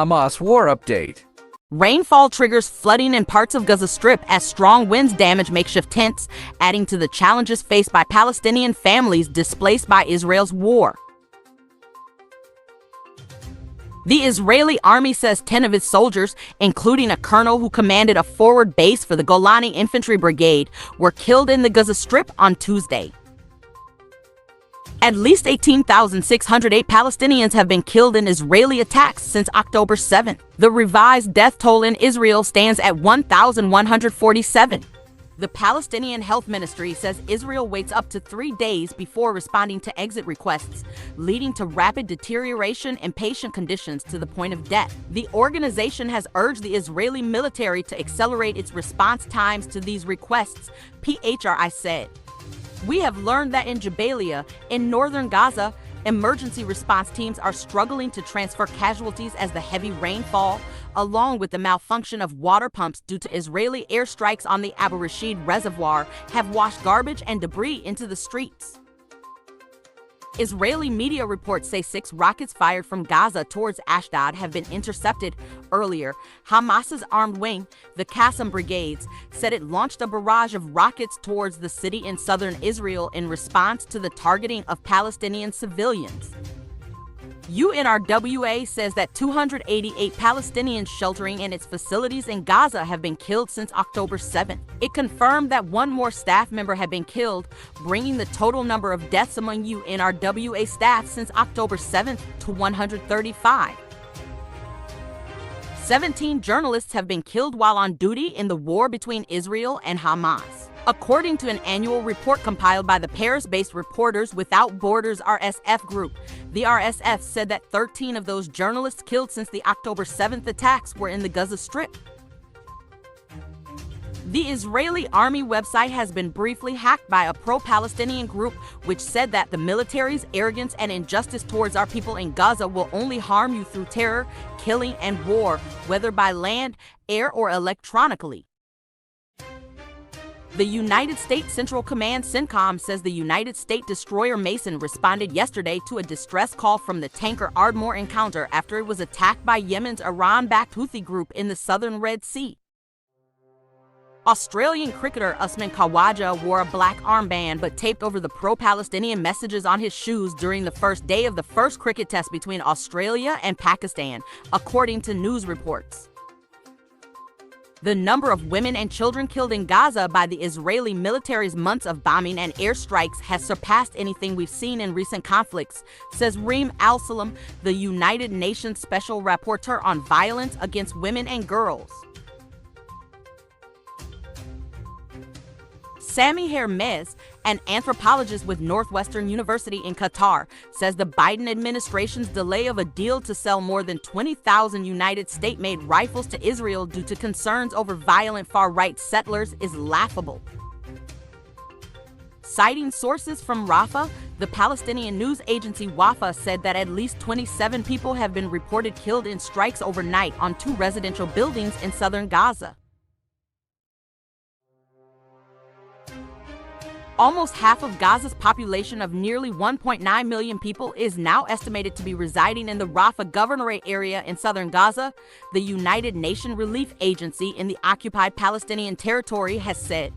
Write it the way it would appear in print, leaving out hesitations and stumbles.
Hamas war update. Rainfall triggers flooding in parts of Gaza Strip as strong winds damage makeshift tents, adding to the challenges faced by Palestinian families displaced by Israel's war. The Israeli army says 10 of its soldiers, including a colonel who commanded a forward base for the Golani Infantry Brigade, were killed in the Gaza Strip on Tuesday. At least 18,608 Palestinians have been killed in Israeli attacks since October 7. The revised death toll in Israel stands at 1,147. The Palestinian Health Ministry says Israel waits up to 3 days before responding to exit requests, leading to rapid deterioration in patient conditions to the point of death. The organization has urged the Israeli military to accelerate its response times to these requests, PHRI said. We have learned that in Jabalia, in northern Gaza, emergency response teams are struggling to transfer casualties as the heavy rainfall, along with the malfunction of water pumps due to Israeli airstrikes on the Abu Rashid reservoir, have washed garbage and debris into the streets. Israeli media reports say 6 rockets fired from Gaza towards Ashdod have been intercepted. Earlier, Hamas's armed wing, the Qassam Brigades, said it launched a barrage of rockets towards the city in southern Israel in response to the targeting of Palestinian civilians. UNRWA says that 288 Palestinians sheltering in its facilities in Gaza have been killed since October 7. It confirmed that 1 more staff member had been killed, bringing the total number of deaths among UNRWA staff since October 7 to 135. 17 journalists have been killed while on duty in the war between Israel and Hamas. According to an annual report compiled by the Paris-based Reporters Without Borders RSF group, the RSF said that 13 of those journalists killed since the October 7th attacks were in the Gaza Strip. The Israeli army website has been briefly hacked by a pro-Palestinian group which said that the military's arrogance and injustice towards our people in Gaza will only harm you through terror, killing, and war, whether by land, air, or electronically. The United States Central Command CENTCOM says the United States destroyer Mason responded yesterday to a distress call from the tanker Ardmore encounter after it was attacked by Yemen's Iran-backed Houthi group in the southern Red Sea. Australian cricketer Usman Khawaja wore a black armband but taped over the pro-Palestinian messages on his shoes during the first day of the first cricket test between Australia and Pakistan, according to news reports. The number of women and children killed in Gaza by the Israeli military's months of bombing and airstrikes has surpassed anything we've seen in recent conflicts, says Reem Al-Salam, the United Nations Special Rapporteur on Violence Against Women and Girls. Sami Hermes, an anthropologist with Northwestern University in Qatar, says the Biden administration's delay of a deal to sell more than 20,000 United States-made rifles to Israel due to concerns over violent far-right settlers is laughable. Citing sources from Rafah, the Palestinian news agency Wafa said that at least 27 people have been reported killed in strikes overnight on 2 residential buildings in southern Gaza. Almost half of Gaza's population of nearly 1.9 million people is now estimated to be residing in the Rafah Governorate area in southern Gaza, the United Nations Relief Agency in the occupied Palestinian territory has said.